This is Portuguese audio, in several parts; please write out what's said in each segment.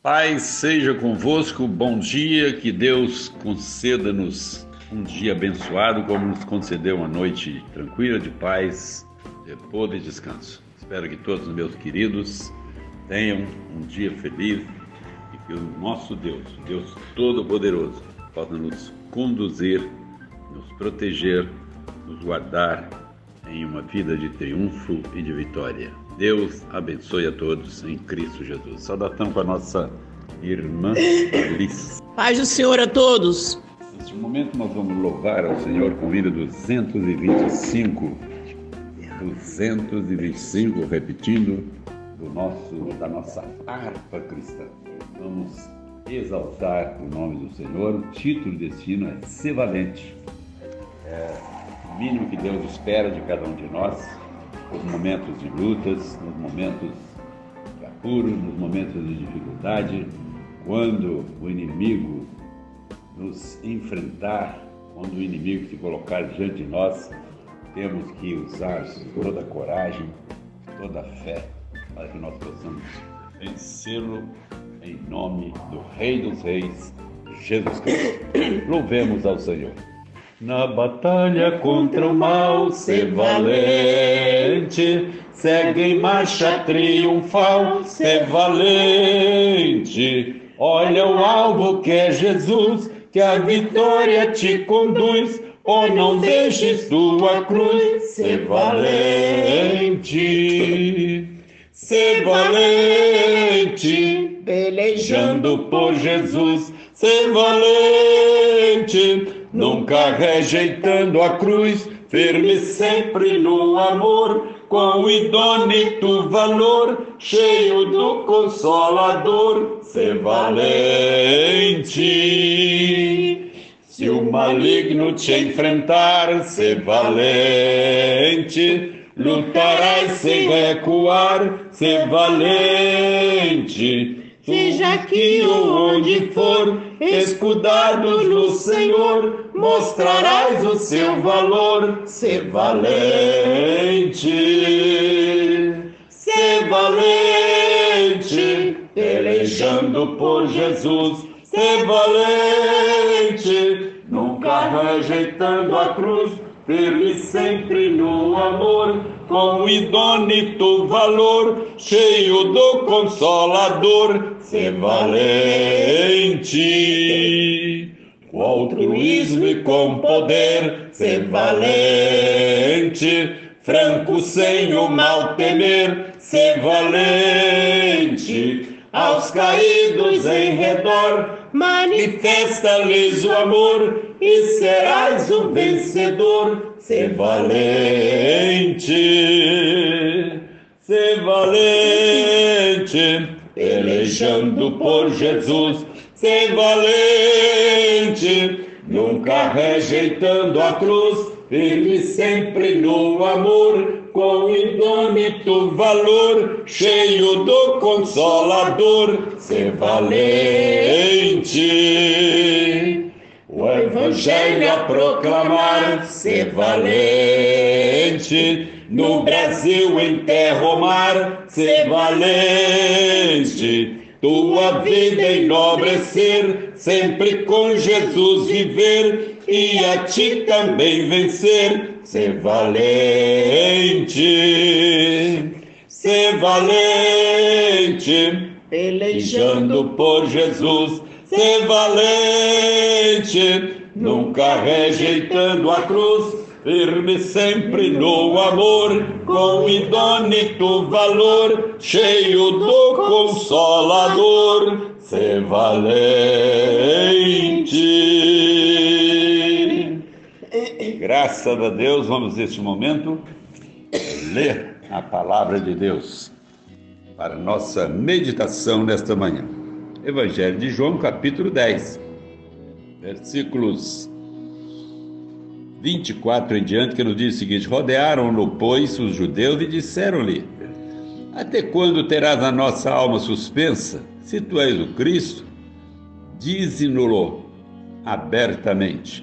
Paz seja convosco, bom dia, que Deus conceda-nos um dia abençoado, como nos concedeu uma noite tranquila, de paz, repouso e descanso. Espero que todos os meus queridos tenham um dia feliz e que o nosso Deus, o Deus Todo-Poderoso, possa nos conduzir, nos proteger, nos guardar em uma vida de triunfo e de vitória. Deus abençoe a todos em Cristo Jesus. Saudação para a nossa irmã Liz. Paz do Senhor a todos. Neste momento nós vamos louvar ao Senhor com o hino 225, repetindo da nossa harpa cristã. Vamos exaltar o nome do Senhor. O título desse hino é Ser Valente. É o mínimo que Deus espera de cada um de nós, nos momentos de lutas, nos momentos de apuro, nos momentos de dificuldade, quando o inimigo nos enfrentar, quando o inimigo se colocar diante de nós, temos que usar toda a coragem, toda a fé, para que nós possamos vencê-lo em nome do Rei dos Reis, Jesus Cristo. Louvemos ao Senhor. Na batalha contra o mal, ser valente, segue em marcha triunfal, ser valente. Olha o alvo que é Jesus, que a vitória te conduz, oh, não deixes tua cruz, ser valente. Ser valente, pelejando por Jesus, ser valente, nunca rejeitando a cruz, firme sempre no amor, com o idôneo valor, cheio do Consolador, ser valente. Se o maligno te enfrentar, ser valente, lutarás sem recuar, ser valente. Seja aqui ou onde for, escudados no Senhor, mostrarás o seu valor, ser valente. Ser valente, pelejando por Jesus, ser valente, nunca rejeitando a cruz, firme sempre no amor, com o idôneo valor, cheio do Consolador, ser valente. Com altruísmo e com poder, ser valente, franco sem o mal temer, ser valente. Aos caídos em redor, manifesta-lhes o amor e serás um vencedor, ser valente. Ser valente, pelejando por Jesus, ser valente, nunca rejeitando a cruz, firme sempre no amor, com o idôneo valor, cheio do Consolador, ser valente. O Evangelho a proclamar, ser valente, no Brasil em terra ou mar, ser valente. Tua vida enobrecer, sempre com Jesus viver, e a ti também vencer, ser valente. Ser valente, pelejando por Jesus, ser valente, nunca rejeitando a cruz, firme sempre no amor, com o idôneo valor, cheio do Consolador, ser valente. Graças a Deus, vamos neste momento ler a palavra de Deus para nossa meditação nesta manhã. Evangelho de João, capítulo 10, versículos 24 em diante, que nos diz o seguinte: rodearam-no, pois, os judeus e disseram-lhe: até quando terás a nossa alma suspensa? Se tu és o Cristo, dize-no-lo abertamente.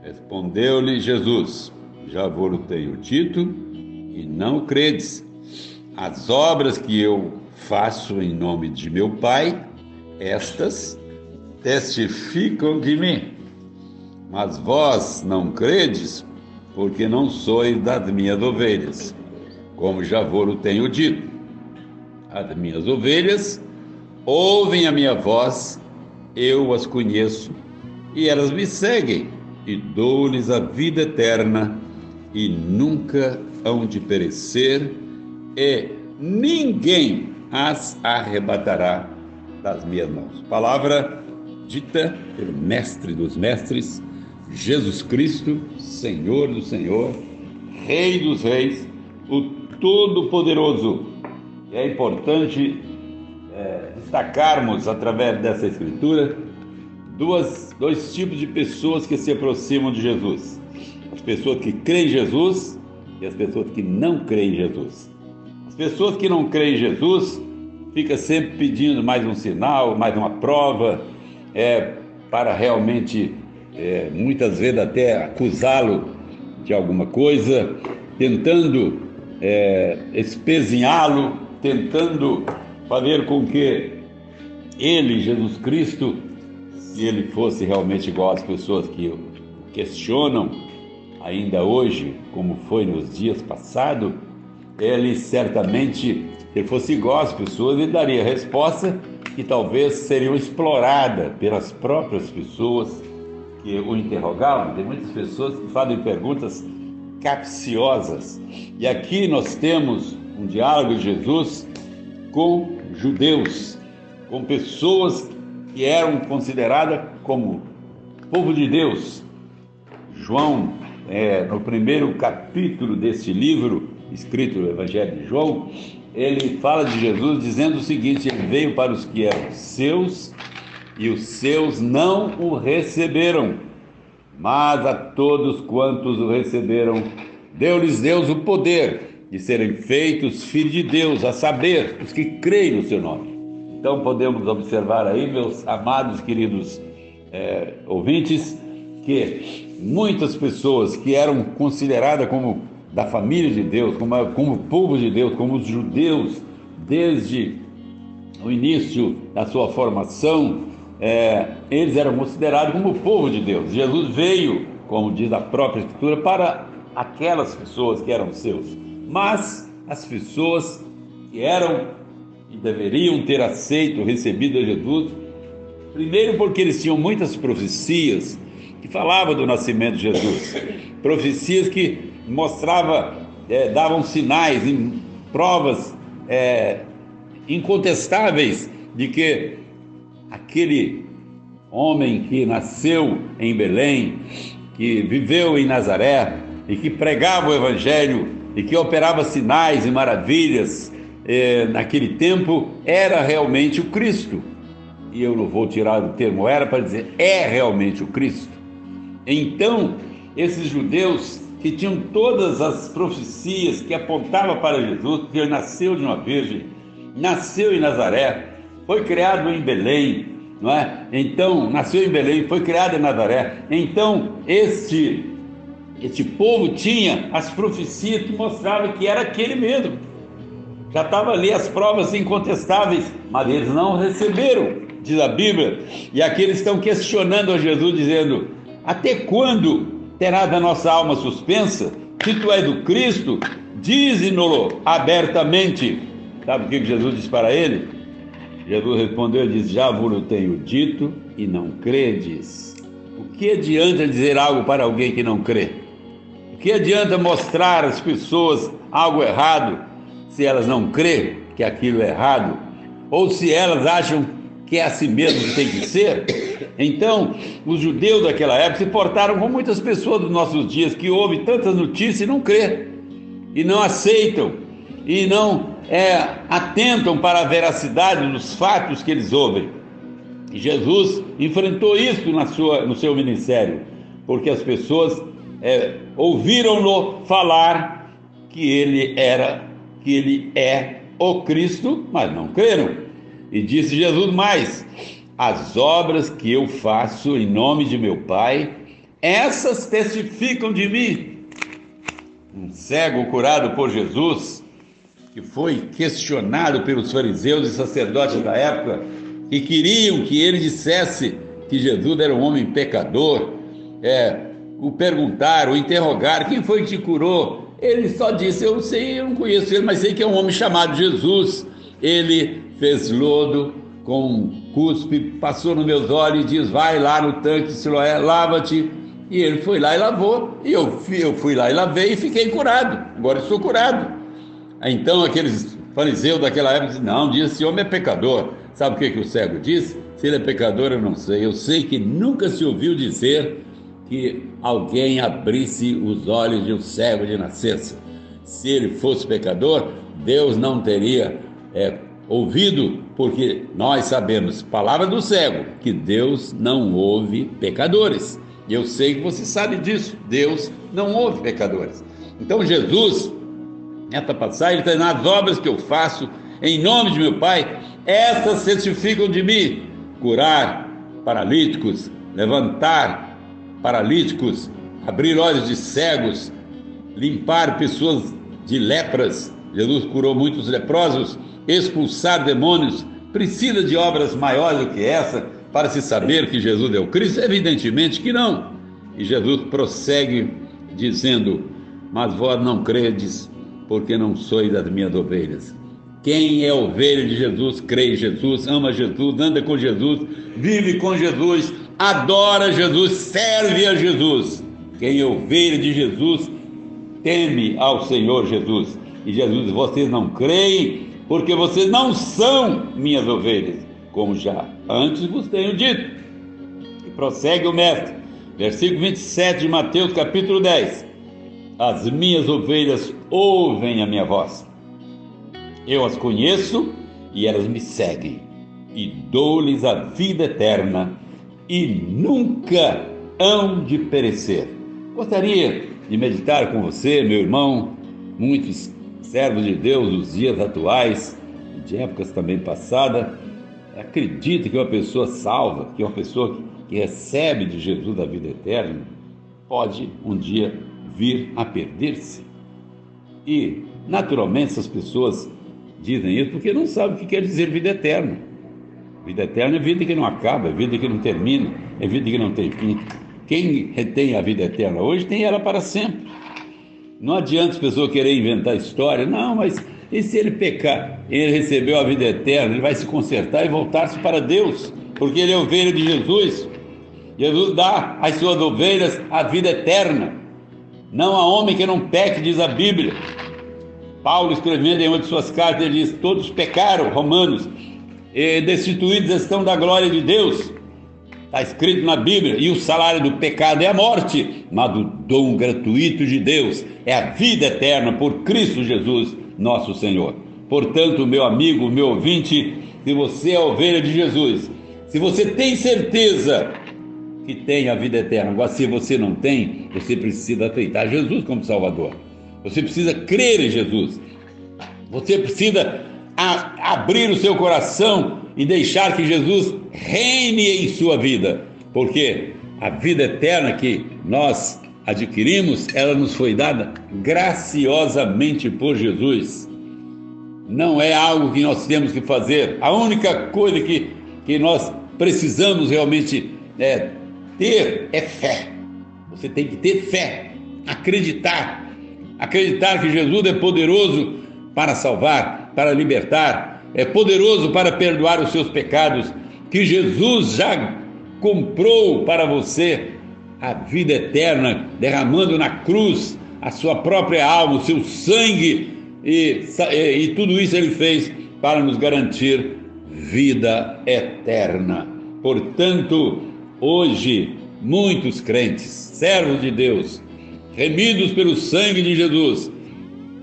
Respondeu-lhe Jesus: já vos tenho dito e não credes. As obras que eu faço em nome de meu Pai Estas testificam de mim, mas vós não credes, porque não sois das minhas ovelhas, como já vos tenho dito. As minhas ovelhas ouvem a minha voz, eu as conheço, e elas me seguem, e dou-lhes a vida eterna, e nunca hão de perecer, e ninguém as arrebatará das minhas mãos. Palavra dita pelo Mestre dos Mestres, Jesus Cristo, Senhor do Senhor, Rei dos Reis, o Todo-Poderoso. E é importante destacarmos, através dessa escritura, dois tipos de pessoas que se aproximam de Jesus: as pessoas que creem em Jesus e as pessoas que não creem em Jesus. As pessoas que não creem em Jesus ficam sempre pedindo mais um sinal, mais uma prova, para realmente, muitas vezes até acusá-lo de alguma coisa, tentando espezinhá-lo, tentando fazer com que ele, Jesus Cristo, se ele fosse realmente igual às pessoas que o questionam ainda hoje, como foi nos dias passados, ele certamente, se ele fosse igual às pessoas, ele daria resposta que talvez seriam exploradas pelas próprias pessoas que o interrogavam. Tem muitas pessoas que fazem perguntas capciosas. E aqui nós temos um diálogo de Jesus com judeus, com pessoas que eram consideradas como povo de Deus. João, no primeiro capítulo deste livro, escrito no Evangelho de João, ele fala de Jesus dizendo o seguinte: ele veio para os que eram seus, e os seus não o receberam, mas a todos quantos o receberam, deu-lhes Deus o poder de serem feitos filhos de Deus, a saber, os que creem no seu nome. Então podemos observar aí, meus amados, queridos ouvintes, que muitas pessoas que eram consideradas como da família de Deus, como povo de Deus, como os judeus, desde o início da sua formação, eles eram considerados como povo de Deus. Jesus veio, como diz a própria Escritura, para aquelas pessoas que eram seus, mas as pessoas que eram e deveriam ter aceito, recebido a Jesus, primeiro porque eles tinham muitas profecias que falavam do nascimento de Jesus, profecias que mostravam, davam sinais, provas incontestáveis de que aquele homem que nasceu em Belém, que viveu em Nazaré e que pregava o Evangelho e que operava sinais e maravilhas naquele tempo, era realmente o Cristo. E eu não vou tirar o termo era para dizer é realmente o Cristo. Então, esses judeus que tinham todas as profecias que apontavam para Jesus, que ele nasceu de uma virgem, nasceu em Nazaré, foi criado em Belém, não é? Então, nasceu em Belém, foi criado em Nazaré. Então, este povo tinha as profecias que mostravam que era aquele mesmo. Já estavam ali as provas incontestáveis, mas eles não receberam, diz a Bíblia. E aqui eles estão questionando a Jesus, dizendo: até quando terás a nossa alma suspensa? Se tu és do Cristo, dize-nos abertamente. Sabe o que Jesus disse para ele? Jesus respondeu e disse: já vos tenho dito e não credes. O que adianta dizer algo para alguém que não crê? O que adianta mostrar às pessoas algo errado se elas não crêem que aquilo é errado? Ou se elas acham que é assim mesmo que tem que ser? Então, os judeus daquela época se portaram com muitas pessoas dos nossos dias, que ouvem tantas notícias e não crê, e não aceitam, e não atentam para a veracidade dos fatos que eles ouvem. E Jesus enfrentou isso no seu ministério, porque as pessoas ouviram-no falar que ele é o Cristo, mas não creram. E disse Jesus mais: as obras que eu faço em nome de meu Pai, essas testificam de mim. Um cego curado por Jesus, que foi questionado pelos fariseus e sacerdotes da época, que queriam que ele dissesse que Jesus era um homem pecador, o perguntaram, o interrogaram: quem foi que te curou? Ele só disse: eu sei, eu não conheço ele, mas sei que é um homem chamado Jesus. Ele fez lodo com cuspe, passou nos meus olhos e diz: vai lá no tanque de Siloé, lava-te. E ele foi lá e lavou, e eu fui lá e lavei e fiquei curado. Agora estou curado. Então aqueles fariseus daquela época dizem: não, diz, esse homem é pecador. Sabe o que o cego disse? Se ele é pecador, eu não sei. Eu sei que nunca se ouviu dizer que alguém abrisse os olhos de um cego de nascença. Se ele fosse pecador, Deus não teria ouvido, porque nós sabemos, palavra do cego, que Deus não ouve pecadores. Eu sei que você sabe disso. Deus não ouve pecadores. Então Jesus, nesta passagem, ele está: nas obras que eu faço em nome de meu Pai, essas testificam de mim: curar paralíticos, levantar paralíticos, abrir olhos de cegos, limpar pessoas de lepras. Jesus curou muitos leprosos, expulsar demônios. Precisa de obras maiores do que essa para se saber que Jesus é o Cristo? Evidentemente que não. E Jesus prossegue dizendo: mas vós não credes, porque não sois das minhas ovelhas. Quem é ovelha de Jesus, crê em Jesus, ama Jesus, anda com Jesus, vive com Jesus, adora Jesus, serve a Jesus. Quem é ovelha de Jesus, teme ao Senhor Jesus. E Jesus diz: vocês não creem, porque vocês não são minhas ovelhas, como já antes vos tenho dito. E prossegue o mestre, versículo 27 de Mateus capítulo 10: as minhas ovelhas ouvem a minha voz, eu as conheço e elas me seguem, e dou-lhes a vida eterna, e nunca hão de perecer. Gostaria de meditar com você, meu irmão. Muitos servos de Deus dos dias atuais, de épocas também passadas, acredita que uma pessoa salva, que uma pessoa que recebe de Jesus a vida eterna, pode um dia vir a perder-se. E, naturalmente, essas pessoas dizem isso porque não sabem o que quer dizer vida eterna. Vida eterna é vida que não acaba, é vida que não termina, é vida que não tem fim. Quem retém a vida eterna hoje tem ela para sempre. Não adianta as pessoas quererem inventar história. Não, mas e se ele pecar? Ele recebeu a vida eterna, ele vai se consertar e voltar-se para Deus, porque ele é ovelha de Jesus. Jesus dá às suas ovelhas a vida eterna. Não há homem que não peque, diz a Bíblia. Paulo, escrevendo em uma de suas cartas, ele diz: todos pecaram, Romanos, e destituídos estão da glória de Deus. Está escrito na Bíblia: e o salário do pecado é a morte, mas o dom gratuito de Deus é a vida eterna por Cristo Jesus, nosso Senhor. Portanto, meu amigo, meu ouvinte, se você é a ovelha de Jesus, se você tem certeza que tem a vida eterna, agora se você não tem, você precisa aceitar Jesus como Salvador. Você precisa crer em Jesus. Você precisa abrir o seu coração e deixar que Jesus reine em sua vida, porque a vida eterna que nós adquirimos, ela nos foi dada graciosamente por Jesus. Não é algo que nós temos que fazer. A única coisa que nós precisamos realmente ter é fé. Você tem que ter fé, acreditar que Jesus é poderoso para salvar, para libertar, é poderoso para perdoar os seus pecados, que Jesus já comprou para você a vida eterna, derramando na cruz a sua própria alma, o seu sangue, e tudo isso ele fez para nos garantir vida eterna. Portanto, hoje, muitos crentes, servos de Deus, remidos pelo sangue de Jesus,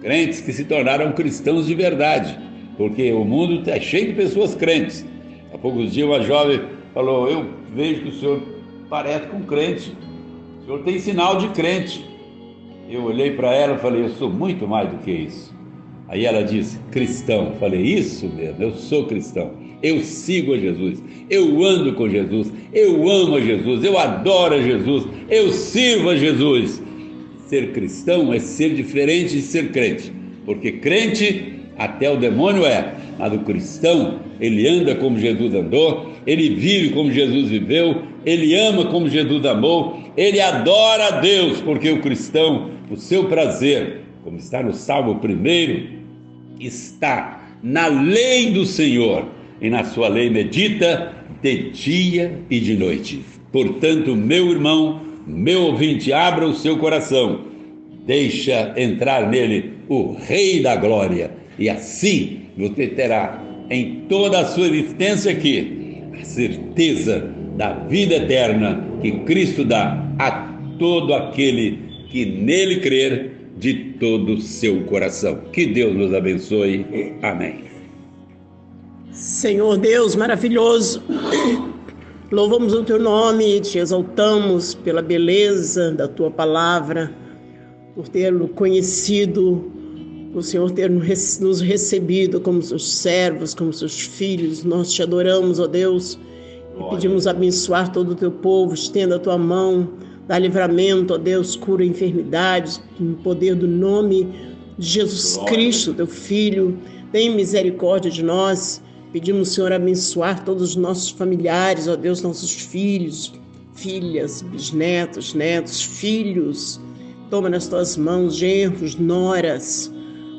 crentes que se tornaram cristãos de verdade, porque o mundo está cheio de pessoas crentes. Há poucos dias uma jovem falou: eu vejo que o senhor parece com crente, o senhor tem sinal de crente. Eu olhei para ela e falei: eu sou muito mais do que isso. Aí ela disse: cristão. Eu falei: isso mesmo, eu sou cristão, eu sigo a Jesus, eu ando com Jesus, eu amo a Jesus, eu adoro a Jesus, eu sirvo a Jesus. Ser cristão é ser diferente de ser crente, porque crente até o demônio é, Mas o cristão, ele anda como Jesus andou, ele vive como Jesus viveu, ele ama como Jesus amou, ele adora a Deus, porque o cristão, o seu prazer, como está no Salmo 1, está na lei do Senhor, e na sua lei medita de dia e de noite. Portanto, meu irmão, meu ouvinte, abra o seu coração, deixa entrar nele o Rei da Glória, e assim você terá em toda a sua existência aqui a certeza da vida eterna que Cristo dá a todo aquele que nele crer de todo o seu coração. Que Deus nos abençoe. Amém. Senhor Deus maravilhoso, louvamos o teu nome e te exaltamos pela beleza da tua palavra, por ter-nos conhecido, por o Senhor ter nos recebido como seus servos, como seus filhos. Nós te adoramos, ó Deus, e pedimos abençoar todo o teu povo, estenda a tua mão, dá livramento, ó Deus, cura enfermidades, no poder do nome de Jesus Cristo, teu Filho. Tem misericórdia de nós. Pedimos, Senhor, abençoar todos os nossos familiares, ó Deus, nossos filhos, filhas, bisnetos, netos, filhos. Toma nas tuas mãos, genros, noras.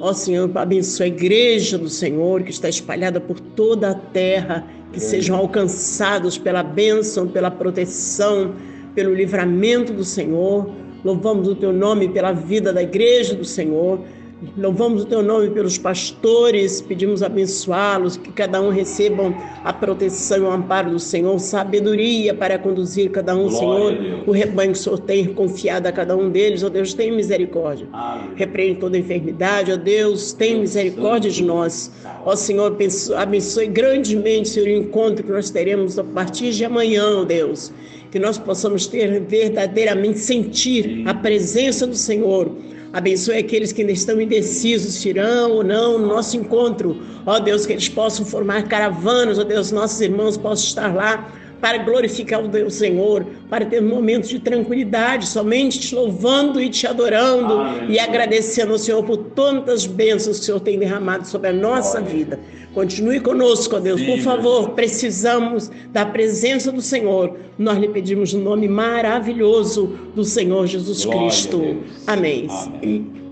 Ó Senhor, abençoa a igreja do Senhor, que está espalhada por toda a terra, que sejam alcançados pela bênção, pela proteção, pelo livramento do Senhor. Louvamos o teu nome pela vida da igreja do Senhor. Louvamos o teu nome pelos pastores, pedimos abençoá-los, que cada um receba a proteção e o amparo do Senhor, sabedoria para conduzir cada um, Senhor, o rebanho que o Senhor tem confiado a cada um deles. Ó Deus, tem misericórdia. Repreende toda enfermidade, ó Deus, tem misericórdia de nós. Ó Senhor, abençoe grandemente, Senhor, o encontro que nós teremos a partir de amanhã, ó Deus, que nós possamos ter verdadeiramente sentir a presença do Senhor. Abençoe aqueles que ainda estão indecisos, se irão ou não no nosso encontro. Ó Deus, que eles possam formar caravanas, ó Deus, nossos irmãos possam estar lá para glorificar o Deus Senhor, para ter momentos de tranquilidade, somente te louvando e te adorando. Amém. E agradecendo ao Senhor por tantas bênçãos que o Senhor tem derramado sobre a nossa vida. Continue conosco, ó Deus, por favor, precisamos da presença do Senhor. Nós lhe pedimos no nome maravilhoso do Senhor Jesus Cristo. Amém. Amém.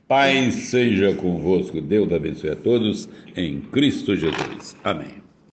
Paz seja convosco. Deus abençoe a todos em Cristo Jesus. Amém.